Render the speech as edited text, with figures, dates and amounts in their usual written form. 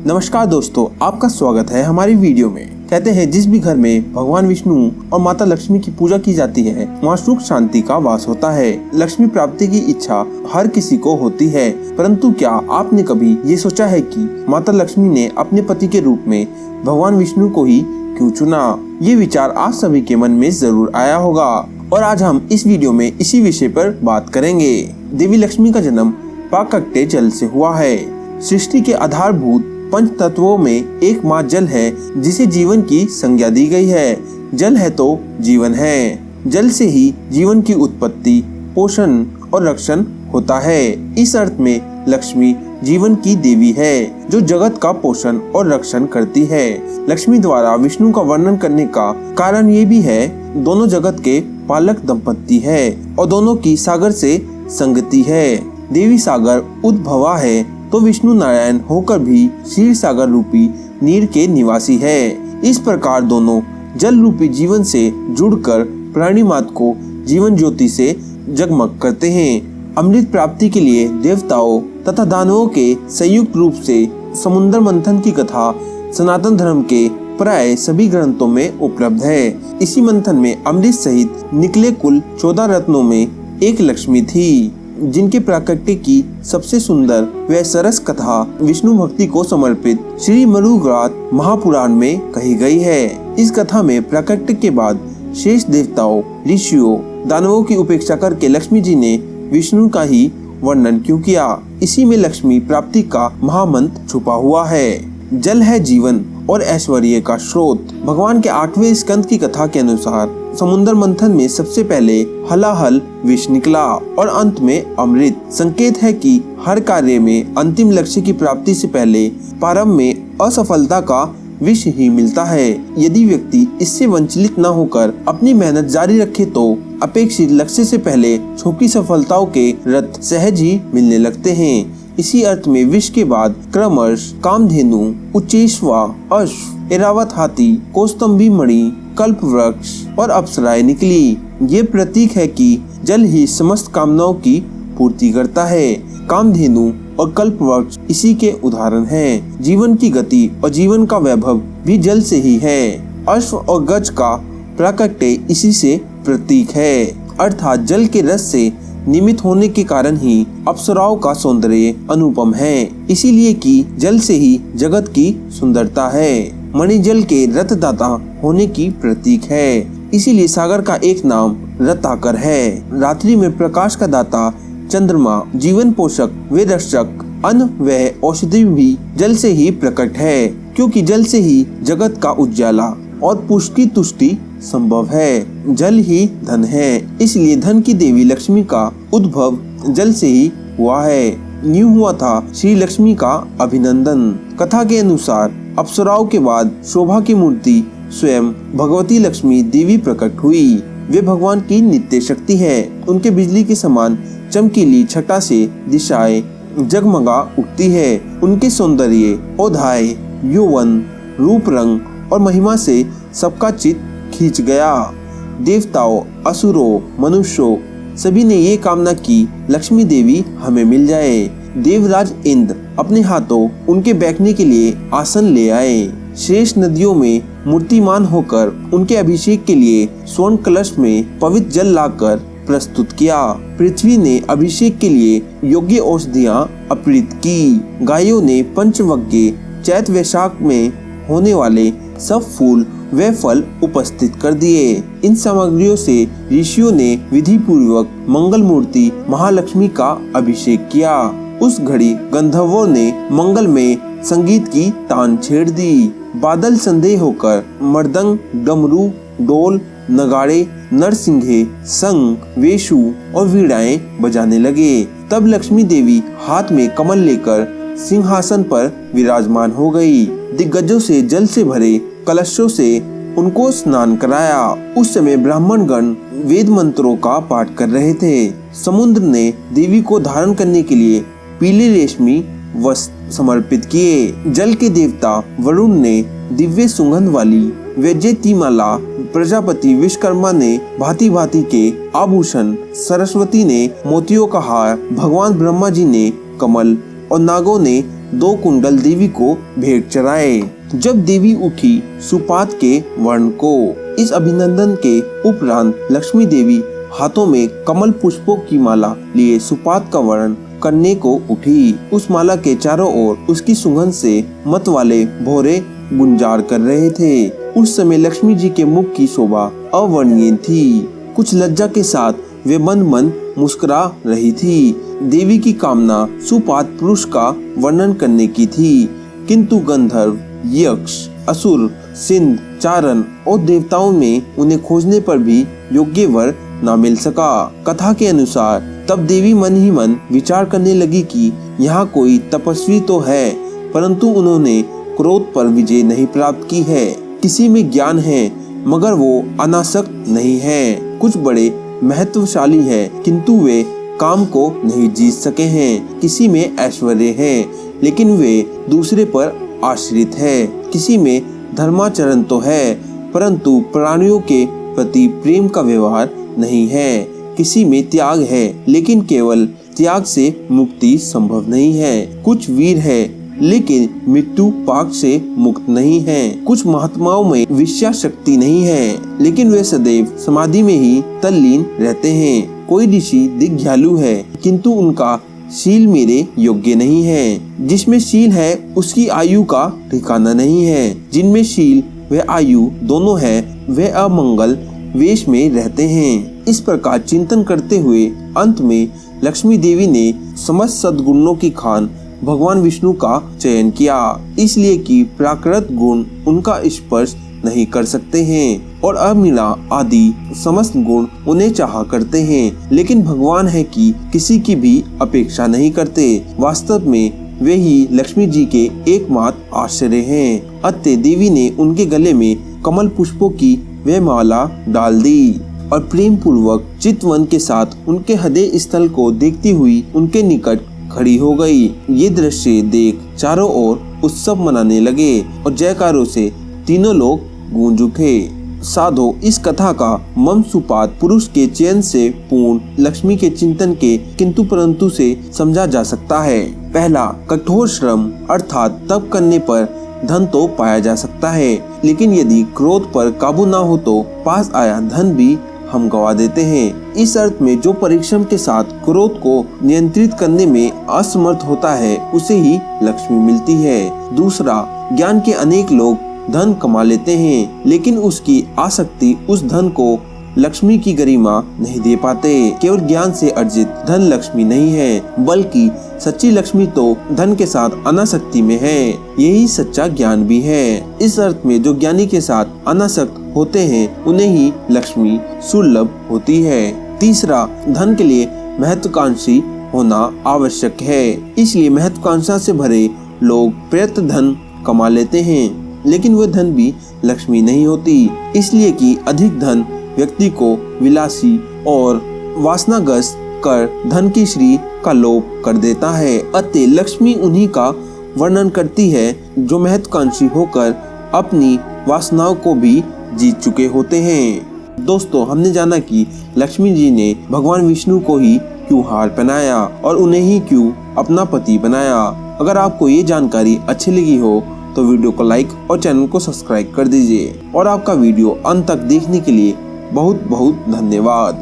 नमस्कार दोस्तों, आपका स्वागत है हमारी वीडियो में। कहते हैं जिस भी घर में भगवान विष्णु और माता लक्ष्मी की पूजा की जाती है वहाँ सुख शांति का वास होता है। लक्ष्मी प्राप्ति की इच्छा हर किसी को होती है, परंतु क्या आपने कभी ये सोचा है कि माता लक्ष्मी ने अपने पति के रूप में भगवान विष्णु को ही क्यों चुना? ये विचार आप सभी के मन में जरूर आया होगा और आज हम इस वीडियो में इसी विषय पर बात करेंगे। देवी लक्ष्मी का जन्म प्राकट्य जल से हुआ है। सृष्टि के आधारभूत पंच तत्वों में एक माँ जल है जिसे जीवन की संज्ञा दी गई है। जल है तो जीवन है। जल से ही जीवन की उत्पत्ति, पोषण और रक्षण होता है। इस अर्थ में लक्ष्मी जीवन की देवी है जो जगत का पोषण और रक्षण करती है। लक्ष्मी द्वारा विष्णु का वर्णन करने का कारण ये भी है, दोनों जगत के पालक दंपत्ति है और दोनों की सागर से संगति है। देवी सागर उद्भवा है तो विष्णु नारायण होकर भी क्षीर सागर रूपी नीर के निवासी है। इस प्रकार दोनों जल रूपी जीवन से जुड़कर प्राणी मात्र को जीवन ज्योति से जगमग करते हैं। अमृत प्राप्ति के लिए देवताओं तथा दानवों के संयुक्त रूप से समुद्र मंथन की कथा सनातन धर्म के प्राय सभी ग्रंथों में उपलब्ध है। इसी मंथन में अमृत सहित निकले कुल 14 रत्नों में एक लक्ष्मी थी, जिनके प्राकट्य की सबसे सुंदर व सरस कथा विष्णु भक्ति को समर्पित श्री मरुग्रात महापुराण में कही गई है। इस कथा में प्राकट्य के बाद शेष देवताओं, ऋषियों, दानवों की उपेक्षा करके लक्ष्मी जी ने विष्णु का ही वर्णन क्यों किया? इसी में लक्ष्मी प्राप्ति का महामंत्र छुपा हुआ है। जल है जीवन और ऐश्वर्य का स्रोत। भगवान के 8वें स्कंद की कथा के अनुसार समुद्र मंथन में सबसे पहले हलाहल विष निकला और अंत में अमृत। संकेत है कि हर कार्य में अंतिम लक्ष्य की प्राप्ति से पहले प्रारंभ में असफलता का विष ही मिलता है। यदि व्यक्ति इससे वंचित न होकर अपनी मेहनत जारी रखे तो अपेक्षित लक्ष्य से पहले छोटी सफलताओं के रथ सहज ही मिलने लगते हैं। इसी अर्थ में विष के बाद क्रमश कामधेनु, उच्चेश्वा, अश्व, ऐरावत हाथी, कौस्तुंभी मणि, कल्प वृक्ष और अप्सराएं निकली। ये प्रतीक है कि जल ही समस्त कामनाओं की पूर्ति करता है। कामधेनु और कल्प वृक्ष इसी के उदाहरण हैं। जीवन की गति और जीवन का वैभव भी जल से ही है। अश्व और गज का प्राकट्य इसी से प्रतीक है, अर्थात जल के रस से निमित्त होने के कारण ही अप्सराओं का सौंदर्य अनुपम है, इसीलिए कि जल से ही जगत की सुंदरता है। मणि जल के रथदाता होने की प्रतीक है, इसीलिए सागर का एक नाम रत्नाकर है। रात्रि में प्रकाश का दाता चंद्रमा जीवन पोषक व रक्षक, अन्न व औषधि भी जल से ही प्रकट है, क्योंकि जल से ही जगत का उजाला और पुष्टि तुष्टि संभव है। जल ही धन है, इसलिए धन की देवी लक्ष्मी का उद्भव जल से ही हुआ है। यूं हुआ था श्री लक्ष्मी का अभिनंदन। कथा के अनुसार अप्सराओं के बाद शोभा की मूर्ति स्वयं भगवती लक्ष्मी देवी प्रकट हुई। वे भगवान की नित्य शक्ति है। उनके बिजली के समान चमकीली छटा से दिशाएं जगमगा उठती है। उनके सौंदर्य, औधाय, यौवन, रूप, रंग और महिमा से सबका चित्त खींच गया। देवताओं, असुरों, मनुष्यों सभी ने ये कामना की लक्ष्मी देवी हमें मिल जाए। देवराज इंद्र अपने हाथों उनके बैठने के लिए आसन ले आए। श्रेष्ठ नदियों में मूर्तिमान होकर उनके अभिषेक के लिए स्वर्ण कलश में पवित्र जल लाकर प्रस्तुत किया। पृथ्वी ने अभिषेक के लिए योग्य औषधियाँ अर्पित की। गायों ने पंचवज्ञ चैत वैशाख में होने वाले सब फूल वे फल उपस्थित कर दिए। इन सामग्रियों से ऋषियों ने विधि पूर्वक मंगल मूर्ति महालक्ष्मी का अभिषेक किया। उस घड़ी गंधर्वों ने मंगल में संगीत की तान छेड़ दी। बादल संदेह होकर मृदंग, डमरू, डोल, नगाड़े, नरसिंघे, शंख, वेशु और वीणाएं बजाने लगे। तब लक्ष्मी देवी हाथ में कमल लेकर सिंहासन पर विराजमान हो गई। दिग्गजों से जल से भरे कलशों से उनको स्नान कराया। उस समय ब्राह्मण गण वेद मंत्रों का पाठ कर रहे थे। समुद्र ने देवी को धारण करने के लिए पीले रेशमी वस्त्र समर्पित किए। जल के देवता वरुण ने दिव्य सुगंध वाली वैजयंतीमाला, प्रजापति विश्वकर्मा ने भांति भांति के आभूषण, सरस्वती ने मोतियों का हार, भगवान ब्रह्मा जी ने कमल और नागों ने 2 कुंडल देवी को भेंट चढ़ाए। जब देवी उठी सुपात के वर्ण को। इस अभिनंदन के उपरांत लक्ष्मी देवी हाथों में कमल पुष्पों की माला लिए सुपात का वर्ण करने को उठी। उस माला के चारों ओर उसकी सुगंध से मत वाले भौरे गुंजार कर रहे थे। उस समय लक्ष्मी जी के मुख की शोभा अवर्णनीय थी। कुछ लज्जा के साथ वे मन मन मुस्कुरा रही थी। देवी की कामना सुपात पुरुष का वर्णन करने की थी, किंतु गंधर्व, यक्ष, असुर, सिंध, चारण और देवताओं में उन्हें खोजने पर भी योग्य वर न मिल सका। कथा के अनुसार तब देवी मन ही मन विचार करने लगी कि यहाँ कोई तपस्वी तो है, परंतु उन्होंने क्रोध पर विजय नहीं प्राप्त की है। किसी में ज्ञान है मगर वो अनासक्त नहीं है। कुछ बड़े महत्वशाली है किंतु वे काम को नहीं जीत सके हैं। किसी में ऐश्वर्य है लेकिन वे दूसरे पर आश्रित है। किसी में धर्माचरण तो है परंतु प्राणियों के प्रति प्रेम का व्यवहार नहीं है। किसी में त्याग है लेकिन केवल त्याग से मुक्ति संभव नहीं है। कुछ वीर है लेकिन मृत्यु पाक से मुक्त नहीं है। कुछ महात्माओं में विषया शक्ति नहीं है लेकिन वे सदैव समाधि में ही तल्लीन रहते हैं। कोई ऋषि दिग्झालु है किंतु उनका शील मेरे योग्य नहीं है। जिसमें शील है उसकी आयु का ठिकाना नहीं है। जिनमें शील व आयु दोनों है वे अमंगल वेश में रहते हैं। इस प्रकार चिंतन करते हुए अंत में लक्ष्मी देवी ने समस्त सद्गुणों की खान भगवान विष्णु का चयन किया, इसलिए कि प्राकृत गुण उनका स्पर्श नहीं कर सकते हैं और अमीरा आदि समस्त गुण उन्हें चाहा करते हैं। लेकिन भगवान है कि किसी की भी अपेक्षा नहीं करते। वास्तव में वे ही लक्ष्मी जी के एकमात्र आश्रय हैं। अतः देवी ने उनके गले में कमल पुष्पों की वे माला डाल दी और प्रेम पूर्वक चितवन के साथ उनके हृदय स्थल को देखती हुई उनके निकट खड़ी हो गई। ये दृश्य देख चारों ओर उत्सव मनाने लगे और जयकारों से तीनों लोग गूंज उठे। साधो, इस कथा का मम सुपात पुरुष के चयन से पूर्ण लक्ष्मी के चिंतन के किंतु परंतु से समझा जा सकता है। पहला, कठोर श्रम अर्थात तप करने पर धन तो पाया जा सकता है, लेकिन यदि क्रोध पर काबू ना हो तो पास आया धन भी हम गवा देते हैं। इस अर्थ में जो परिश्रम के साथ क्रोध को नियंत्रित करने में असमर्थ होता है उसे ही लक्ष्मी मिलती है। दूसरा, ज्ञान के अनेक लोग धन कमा लेते हैं लेकिन उसकी आसक्ति उस धन को लक्ष्मी की गरिमा नहीं दे पाते। केवल ज्ञान से अर्जित धन लक्ष्मी नहीं है, बल्कि सच्ची लक्ष्मी तो धन के साथ अनासक्ति में है। यही सच्चा ज्ञान भी है। इस अर्थ में जो ज्ञानी के साथ अनासक्त होते हैं उन्हें ही लक्ष्मी सुलभ होती है। तीसरा, धन के लिए महत्वाकांक्षी होना आवश्यक है, इसलिए महत्वाकांक्षा से भरे लोग प्रयत्न धन कमा लेते हैं लेकिन वह धन भी लक्ष्मी नहीं होती, इसलिए कि अधिक धन व्यक्ति को विलासी और वासनाग्रस्त कर धन की श्री का लोभ कर देता है। अतः लक्ष्मी उन्हीं का वर्णन करती है जो महत्वाकांक्षी होकर अपनी वासनाओं को भी जीत चुके होते हैं। दोस्तों, हमने जाना कि लक्ष्मी जी ने भगवान विष्णु को ही क्यों हार पहनाया और उन्हें ही क्यों अपना पति बनाया। अगर आपको ये जानकारी अच्छी लगी हो तो वीडियो को लाइक और चैनल को सब्सक्राइब कर दीजिए और आपका वीडियो अंत तक देखने के लिए बहुत बहुत धन्यवाद।